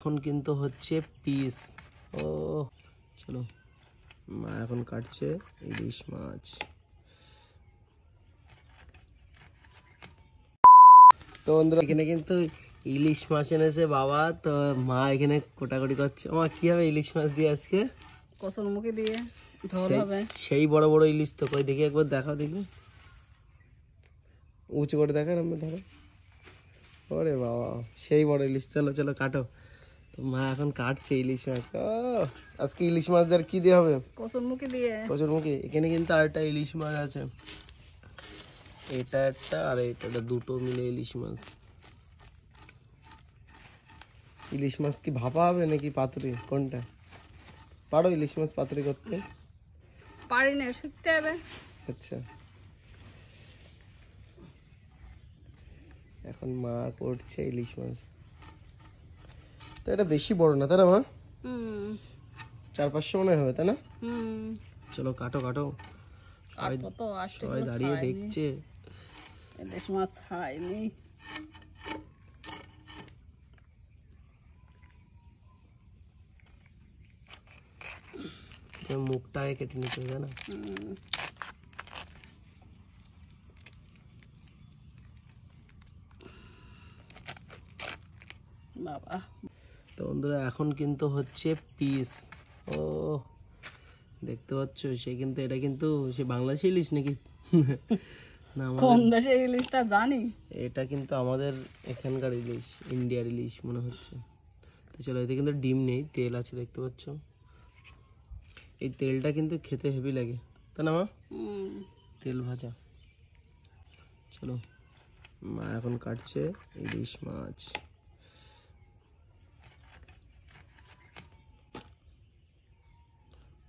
এখন কিন্তু হচ্ছে পিস। ও চলো, মা এখন কাটছে ইলিশ মাছ। তো বন্ধুরা এখানে কিন্তু ইলিশ মাছ এনেছে বাবা, তো মা এখানে কোটাকুটি করছে। মা কি হবে ইলিশ মাছ দিয়ে আজকে? কচুরমুখী দিয়ে ঝোল হবে। সেই বড় বড় ইলিশ তো, কই দেখি একবার দেখাও, দেখি উঁচু করে দেখান, আমরা ধরো। ওরে বাবা সেই বড় ইলিশ। চলো চলো কাটো। তো মা এখন কাটছে ইলিশ মাছ। আজকে ইলিশ মাছ দিয়ে কি দিয়ে হবে? কচুরমুখী দিয়ে। কচুরমুখী। এখানে কিন্তু আরেকটা ইলিশ মাছ আছে, এটা একটা আর এটা দুটো মিলে ইলিশ মাছ। ইলিশ মাছ কি ভাপা হবে নাকি পাতুরি, কোনটা? পারো ইলিশ মাছ পাতুরি করতে? পারি না, শিখতে হবে। আচ্ছা, এখন মা করছে ইলিশ মাছ। তো এটা বেশি বড় না তাই না মা? 400-500 মনে হবে তাই না? চলো কাটো কাটো। সবাই দাঁড়িয়ে দেখছে। ইলিশ মাছ খাইনি। মুখটাকে কেটে নিতে হবে না? বাবা তো বন্ধুরা এখন কিন্তু হচ্ছে পিস। ও দেখতে পাচ্ছ, সে কিন্তু এটা কিন্তু সে বাংলাদেশি ইলিশ নাকি না কোন দেশের ইলিশটা জানি, এটা কিন্তু আমাদের এখানকার ইলিশ, ইন্ডিয়ার ইলিশ মনে হচ্ছে। তো চলো, এতে কিন্তু ডিম নেই, তেল আছে দেখতে পাচ্ছ। এই তেলটা কিন্তু খেতে হেভি লাগে তাই না মা? তেল ভাজা। চলো, মা এখন কাটছে ইলিশ মাছ।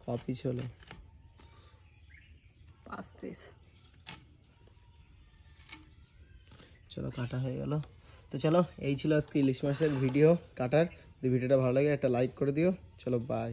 কপিস হলো 5 পিস। চলো কাটা হয়ে গেল। তো চলো, এই ছিল আজকে ইলিশ মাছের ভিডিও কাটার। যদি ভিডিওটা ভালো লাগে একটা লাইক করে দিও। চলো বাই।